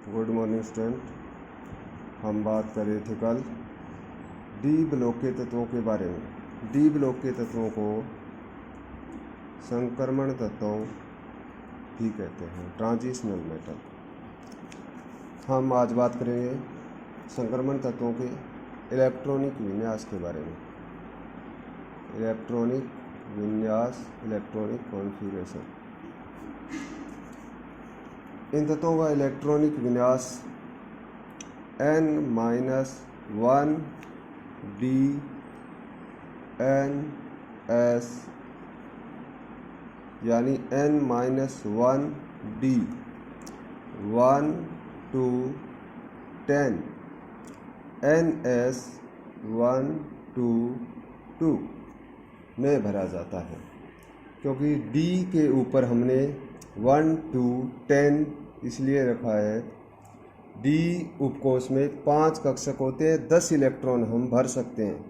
Good morning student. हम बात कर रहे थे कल डी ब्लॉक के तत्वों के बारे में। डी ब्लॉक के तत्वों को संक्रमण तत्व भी कहते हैं, ट्रांजिशनल मेटल। हम आज बात करेंगे संक्रमण तत्वों के इलेक्ट्रॉनिक विन्यास के बारे में। इलेक्ट्रॉनिक विन्यास, इलेक्ट्रॉनिक कॉन्फ़िगरेशन। इन तत्वों का इलेक्ट्रॉनिक विन्यास n-1 d n s यानी n-1 d 1 to 10 ns 1 to 2 में भरा जाता है, क्योंकि d के ऊपर हमने 1 to 10 इसलिए रखा है। डी उपकोष में 5 कक्षक होते हैं, 10 इलेक्ट्रॉन हम भर सकते हैं,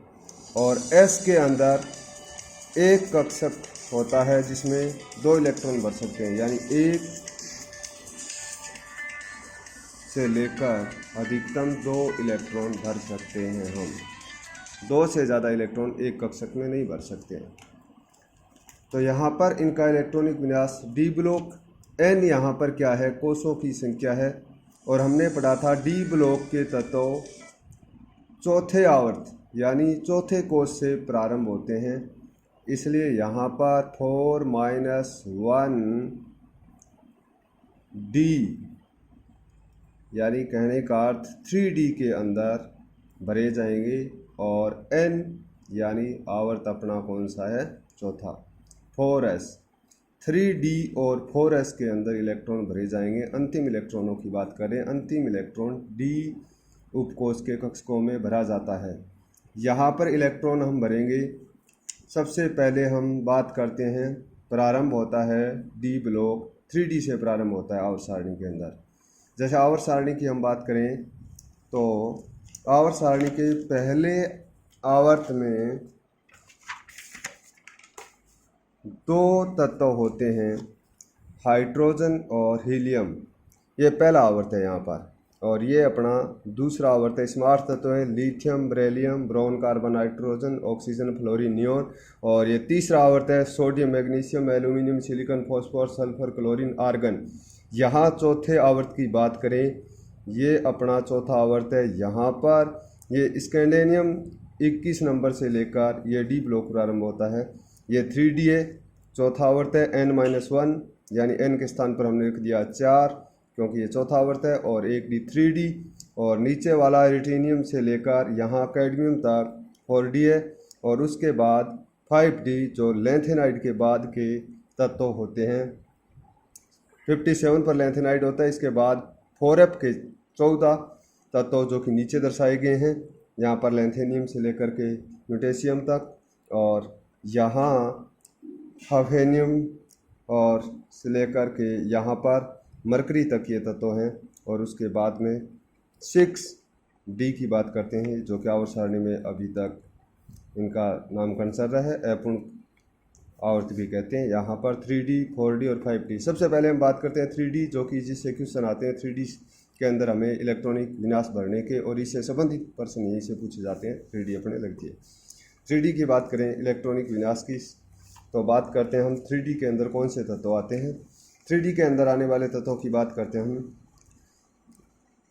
और एस के अंदर एक कक्षक होता है जिसमें 2 इलेक्ट्रॉन भर सकते हैं, यानी 1 से लेकर अधिकतम 2 इलेक्ट्रॉन भर सकते हैं। हम 2 से ज़्यादा इलेक्ट्रॉन एक कक्षक में नहीं भर सकते हैं। तो यहाँ पर इनका इलेक्ट्रॉनिक विन्यास डी ब्लॉक n यहाँ पर क्या है, कोषों की संख्या है, और हमने पढ़ा था डी ब्लॉक के तत्व चौथे आवर्त यानी चौथे कोष से प्रारंभ होते हैं, इसलिए यहाँ पर 4-1 d यानी कहने का अर्थ 3d के अंदर भरे जाएंगे, और n यानी आवर्त अपना कौन सा है, चौथा 4s 3d और 4s के अंदर इलेक्ट्रॉन भरे जाएंगे। अंतिम इलेक्ट्रॉनों की बात करें, अंतिम इलेक्ट्रॉन d उपकोष के कक्षकों में भरा जाता है। यहाँ पर इलेक्ट्रॉन हम भरेंगे। सबसे पहले हम बात करते हैं, प्रारंभ होता है डी ब्लॉक 3d से प्रारंभ होता है आवर्त सारणी के अंदर। जैसे आवर्त सारणी की हम बात करें तो आवर्त सारणी के पहले आवर्त में 2 तत्व होते हैं, हाइड्रोजन और हीलियम। ये पहला आवर्त है यहाँ पर, और ये अपना दूसरा आवर्त है। इसमें 8 तत्व हैं, lithium, beryllium, boron, carbon, nitrogen, oxygen, fluorine, neon. और ये तीसरा आवर्त है, sodium, magnesium, aluminium, silicon, phosphorus, sulphur, chlorine, argon. यहाँ चौथे आवर्त की बात करें, ये अपना चौथा आवर्त है। यहाँ पर ये स्कैंडेनियम 21 नंबर से लेकर ये डी ब्लॉक प्रारंभ होता है। ये 3d है, चौथा आवर्त है। n-1 यानी n के स्थान पर हमने लिख दिया 4, क्योंकि ये चौथा आवर्त है, और 1d 3d, और नीचे वाला रिटिनियम से लेकर यहाँ कैडमियम तक 4d है, और उसके बाद 5d जो लैंथेनाइड के बाद के तत्व होते हैं। 57 पर लैंथेनाइड होता है। इसके बाद 4f के 14 तत्व जो कि नीचे दर्शाए गए हैं, यहाँ पर लैंथेनियम से लेकर के म्यूटेशियम तक, और यहाँ हफेनियम और से लेकर के यहाँ पर मरकरी तक ये तत्व हैं। और उसके बाद में 6d की बात करते हैं, जो कि आवर्त सारणी में अभी तक इनका नामकरण चल रहा है, अपूर्ण आवर्त भी कहते हैं। यहाँ पर 3d, 4d और 5d। सबसे पहले हम बात करते हैं 3d, जो कि जिससे क्वेश्चन आते हैं। 3d के अंदर हमें इलेक्ट्रॉनिक विन्यास भरने के और इससे संबंधित प्रश्न यहीं से पूछे जाते हैं। 3d अपने लगती है। 3d की बात करें इलेक्ट्रॉनिक विन्यास की, तो बात करते हैं हम 3d के अंदर कौन से तत्व आते हैं। 3d के अंदर आने वाले तत्वों की बात करते हैं हम,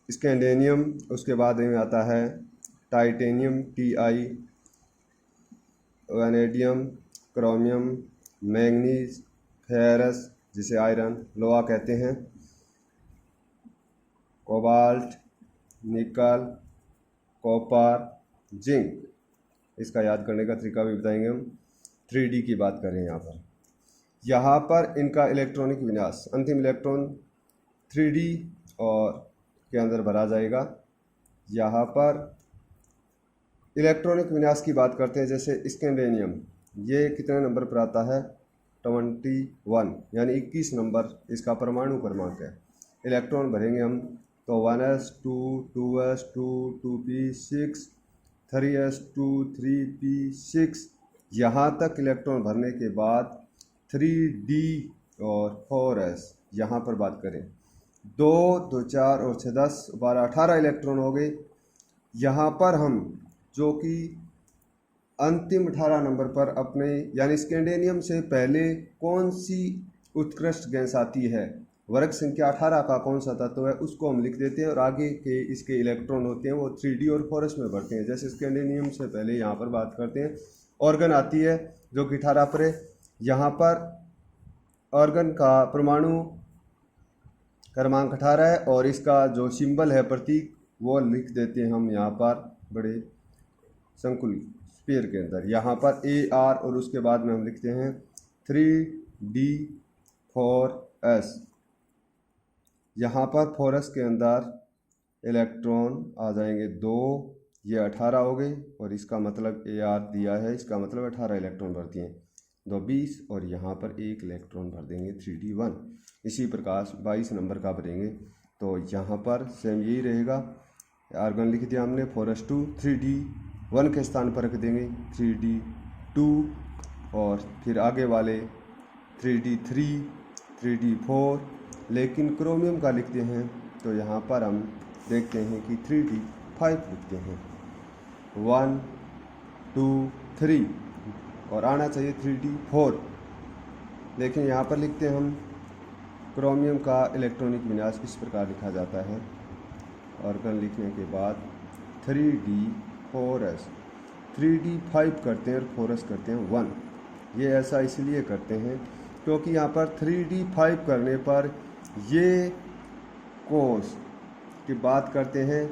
स्कैंडेनियम, उसके बाद में आता है titanium Ti, vanadium, chromium, manganese, ferrous जिसे आयरन, लोहा कहते हैं, कोबाल्ट, निकल, कॉपर, जिंक। इसका याद करने का तरीका भी बताएंगे हम। 3d की बात करें यहाँ पर इनका इलेक्ट्रॉनिक विन्यास, अंतिम इलेक्ट्रॉन 3d और के अंदर भरा जाएगा। यहाँ पर इलेक्ट्रॉनिक विन्यास की बात करते हैं, जैसे स्कैंडेनियम, ये कितने नंबर पर आता है, 21 यानी 21 नंबर इसका परमाणु क्रमांक है। इलेक्ट्रॉन भरेंगे हम तो 1s2 2s2 2p6 3s2 3p6 यहाँ तक इलेक्ट्रॉन भरने के बाद 3d और 4s यहाँ पर बात करें, 2 2 4 और 6 10 12 18 इलेक्ट्रॉन हो गए। यहाँ पर हम जो कि अंतिम 18 नंबर पर अपने यानी स्कैंडेनियम से पहले कौन सी उत्कृष्ट गैस आती है, वर्ग संख्या 18 का कौन सा तत्व है, उसको हम लिख देते हैं और आगे के इसके इलेक्ट्रॉन होते हैं वो 3d और 4s में बढ़ते हैं। जैसे स्कैंडेनियम से पहले यहाँ पर बात करते हैं ऑर्गन आती है जो कि 18 पर है। यहाँ पर ऑर्गन का परमाणु क्रमांक 18 है और इसका जो सिंबल है प्रतीक वो लिख देते हैं हम यहाँ पर बड़े संकुल स्फीयर के अंदर। यहाँ पर AR और उसके बाद में हम लिखते हैं 3d4s। यहाँ पर 4s के अंदर इलेक्ट्रॉन आ जाएंगे 2, ये 18 हो गई और इसका मतलब AR दिया है, इसका मतलब 18 इलेक्ट्रॉन भरती हैं, 2 20 और यहाँ पर 1 इलेक्ट्रॉन भर देंगे 3d1। इसी प्रकार 22 नंबर का भरेंगे तो यहाँ पर सेम यही रहेगा। आर्गन लिख दिया हमने 4s2, 3d1 के स्थान पर रख देंगे 3d2 और फिर आगे वाले 3d3, 3d4, लेकिन क्रोमियम का लिखते हैं तो यहाँ पर हम देखते हैं कि 3d5 लिखते हैं 1 2 3 और आना चाहिए 3d4, लेकिन यहाँ पर लिखते हैं हम क्रोमियम का इलेक्ट्रॉनिक विन्यास इस प्रकार लिखा जाता है। ऑर्गन लिखने के बाद 3d4s, 3d5 करते हैं और 4s करते हैं 1। ये ऐसा इसलिए करते हैं क्योंकि यहाँ पर 3d5 करने पर ये कोष की बात करते हैं,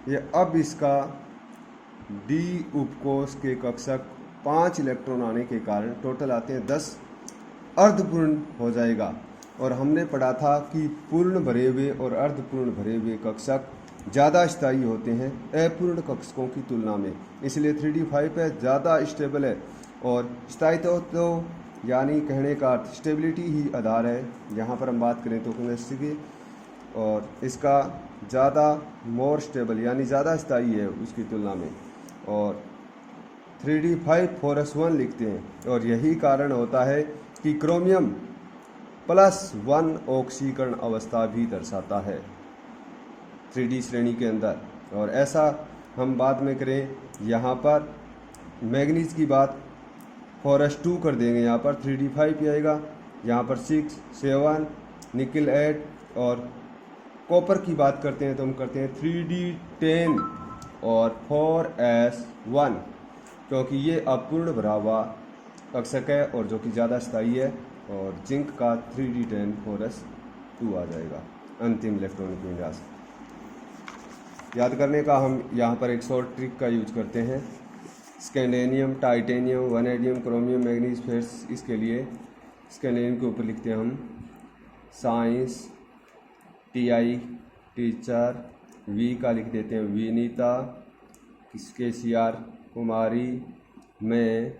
ये अब इसका d उपकोष के कक्षक 5 इलेक्ट्रॉन आने के कारण टोटल आते हैं 10, अर्धपूर्ण हो जाएगा। और हमने पढ़ा था कि पूर्ण भरे हुए और अर्धपूर्ण भरे हुए कक्षक ज़्यादा स्थायी होते हैं अपूर्ण कक्षकों की तुलना में, इसलिए 3d5 है ज़्यादा स्टेबल है और स्थायित्व तो यानी कहने का अर्थ स्टेबिलिटी ही आधार है। यहाँ पर हम बात करें तो केमिस्ट्री की, और इसका ज़्यादा मोर स्टेबल यानी ज़्यादा स्थायी है उसकी तुलना में, और 3d5 4s1 लिखते हैं। और यही कारण होता है कि क्रोमियम +1 ऑक्सीकरण अवस्था भी दर्शाता है 3d श्रेणी के अंदर। और ऐसा हम बाद में करें, यहाँ पर मैग्नीज की बात 4s2 कर देंगे, यहाँ पर 3d5 आएगा, यहाँ पर 6 7 निकल 8 और कॉपर की बात करते हैं तो हम करते हैं 3d10 और 4s1 क्योंकि ये अपूर्ण भरा हुआ कक्षक है और जो कि ज़्यादा स्थायी है। और जिंक का 3d10 4s2 आ जाएगा अंतिम इलेक्ट्रॉनिक विन्यास। याद करने का हम यहाँ पर एक शॉर्ट ट्रिक का यूज करते हैं, स्कैंडेनियम, टाइटेनियम, वैनेडियम, क्रोमियम, मैग्नीज, फेर्स। इसके लिए स्कैंडेनियम के ऊपर लिखते हैं हम साइंस, TI टीचर, V का लिख देते हैं विनीता, KCR कुमारी, मैं,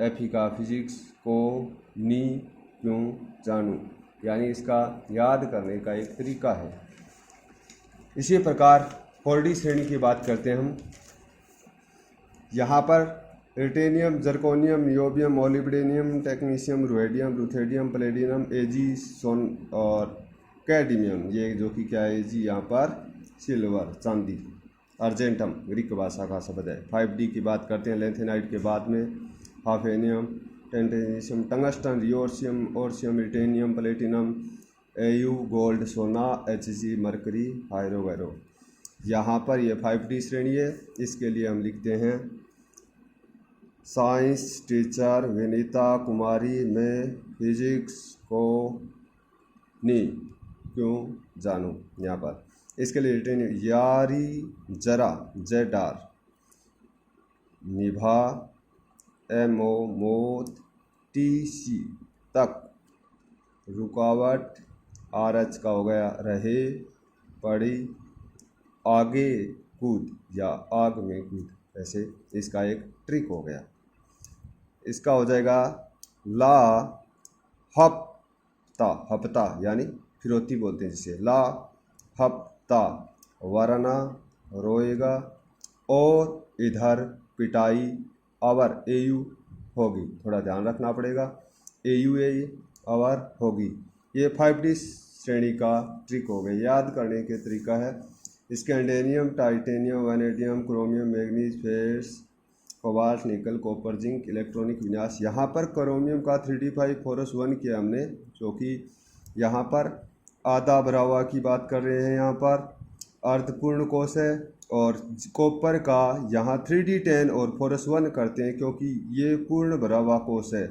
FE का फिजिक्स, को, नी, क्यों, जानू, यानी इसका याद करने का एक तरीका है। इसी प्रकार 4D श्रेणी की बात करते हैं हम। यहाँ पर रिटेनियम, जर्कोनियम, नियोबियम, मोलिब्डेनियम, टेक्नीशियम, रुहेडियम, रुथेडियम, प्लेडियम, एजी, सोन और कैडमियम, ये जो कि क्या है जी, यहाँ पर सिल्वर, चांदी, अर्जेंटम ग्रीक भाषा का शब्द है। 5D की बात करते हैं, लेंथेनाइट के बाद में hafnium, tantalum, tungsten, rhenium, osmium, iridium, platinum, AU gold, सोना, HG मरकरी, हायरो वैरो। यहाँ पर ये 5D श्रेणी है। इसके लिए हम लिखते हैं साइंस टीचर विनीता कुमारी, मैं, फिजिक्स, को, नी, क्यों, जानू। यहाँ पर इसके लिए रिटेन यारी, जरा, JR, निभा, MO, मोत, TC, तक, रुकावट, RH का हो गया रहे, पड़ी, आगे कूद या आग में कूद, ऐसे इसका एक ट्रिक हो गया। इसका हो जाएगा ला हफ्ता, हफ्ता यानी फिरौती बोलते हैं जिसे, ला हफ्ता, वरना रोएगा, और इधर पिटाई, अवर AU होगी, थोड़ा ध्यान रखना पड़ेगा, AU है ये, अवर होगी। ये 5D श्रेणी का ट्रिक हो गया, याद करने के तरीका है। Scandium, titanium, vanadium, chromium, manganese, फेस, cobalt, nickel, copper, zinc, electronic विन्यास। यहाँ पर क्रोमियम का 3d5 फोरस 1 किया हमने, जो कि यहाँ पर आधा भरा हुआ की बात कर रहे हैं, यहाँ पर अर्धपूर्ण कोश है। और कॉपर का यहाँ 3d10 और फोरस 1 करते हैं क्योंकि ये पूर्ण भरा हुआ कोश है।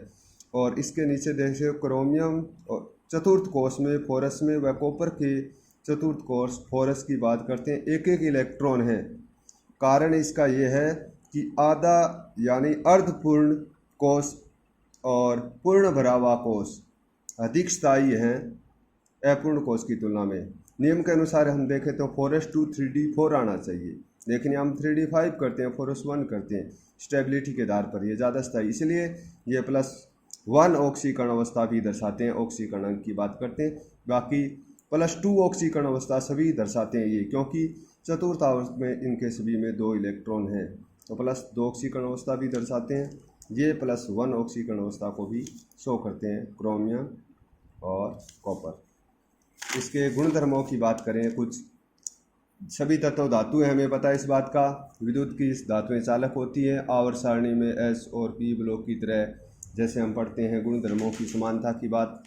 और इसके नीचे देखिए क्रोमियम और चतुर्थ कोश में फोरस में व कॉपर के चतुर्थ कोश फोरस की बात करते हैं, एक एक इलेक्ट्रॉन है। कारण इसका ये है कि आधा यानी अर्धपूर्ण कोश और पूर्ण भरा हुआ कोश अधिक स्थायी हैं अपूर्ण कोश की तुलना में। नियम के अनुसार हम देखें तो 4s2 3d4 आना चाहिए, लेकिन हम 3d5 करते हैं, 4s1 करते हैं। स्टेबिलिटी के आधार पर ये ज़्यादा स्थायी, इसलिए ये +1 ऑक्सीकरण अवस्था भी दर्शाते हैं। ऑक्सीकरण की बात करते हैं, बाकी +2 ऑक्सीकरण अवस्था सभी दर्शाते हैं ये, क्योंकि चतुर्थ आवर्त में इनके सभी में 2 इलेक्ट्रॉन हैं, तो +2 ऑक्सीकरण अवस्था भी दर्शाते हैं। ये +1 ऑक्सीकरण अवस्था को भी शो करते हैं, क्रोमियम और कॉपर। इसके गुणधर्मों की बात करें, कुछ सभी तत्व धातु हैं, हमें पता है इस बात का। विद्युत की धातुएं चालक होती हैं, आवर्त सारणी में एस और पी ब्लॉक की तरह। जैसे हम पढ़ते हैं गुणधर्मों की समानता की बात,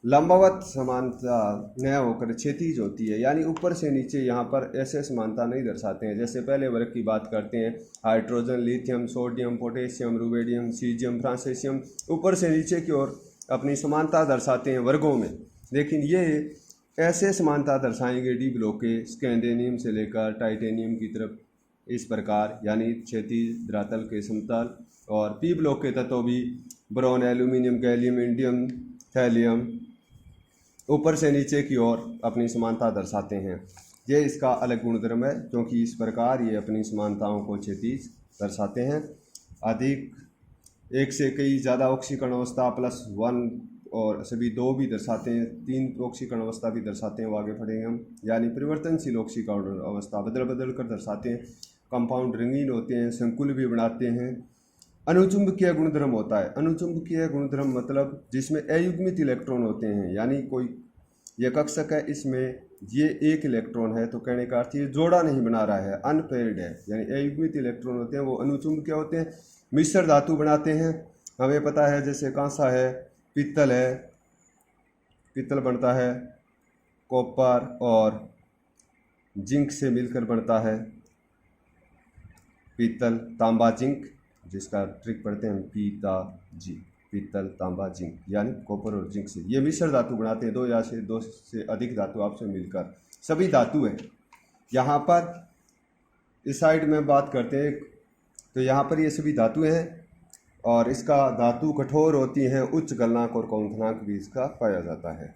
लंबवत समानता न होकर क्षैतिज होती है, यानी ऊपर से नीचे यहाँ पर ऐसे समानता नहीं दर्शाते हैं। जैसे पहले वर्ग की बात करते हैं, hydrogen, lithium, sodium, potassium, rubidium, caesium, francium ऊपर से नीचे की ओर अपनी समानता दर्शाते हैं वर्गों में। लेकिन ये ऐसे समानता दर्शाएंगे डी ब्लॉक के स्कैंडेनियम से लेकर टाइटेनियम की तरफ इस प्रकार, यानी क्षैतिज, धरातल के समतल। और पी ब्लॉक के तत्व भी boron, aluminium, gallium, indium, thallium ऊपर से नीचे की ओर अपनी समानता दर्शाते हैं। ये इसका अलग गुणधर्म है, क्योंकि इस प्रकार ये अपनी समानताओं को क्षैतिज दर्शाते हैं। अधिक एक से कई ज़्यादा ऑक्सीकरण अवस्था +1 और सभी 2 भी दर्शाते हैं, 3 ऑक्सीकरण अवस्था भी दर्शाते हैं, वो आगे पढ़ेंगे हम। यानी परिवर्तनशील ऑक्सीकरण अवस्था बदल बदल कर दर्शाते हैं। कंपाउंड रंगीन होते हैं, संकुल भी बनाते हैं। अनुचुंबकीय गुणधर्म होता है। अनुचुंबकीय गुणधर्म मतलब जिसमें अयुग्मित इलेक्ट्रॉन होते हैं, यानी कोई ये कक्षक है, इसमें ये एक इलेक्ट्रॉन है, तो कहने का अर्थ ये जोड़ा नहीं बना रहा है, अनपेयर्ड है, यानी अयुग्मित इलेक्ट्रॉन होते हैं, वो अनुचुंबकीय होते हैं। मिश्र धातु बनाते हैं, हमें पता है, जैसे कांसा है, पीतल है, पीतल बनता है कॉपर और जिंक से मिलकर बनता है पीतल, तांबा, जिंक, जिसका ट्रिक पढ़ते हैं पीतल, तांबा, जिंक, यानी कॉपर और जिंक से ये मिश्र धातु बनाते हैं, 2 या से 2 से अधिक धातु आपसे मिलकर। सभी धातु हैं। यहाँ पर इस साइड में बात करते हैं, तो यहाँ पर ये सभी धातु हैं और इसका धातु कठोर होती हैं, उच्च गलनांक और कौंधनांक भी इसका पाया जाता है।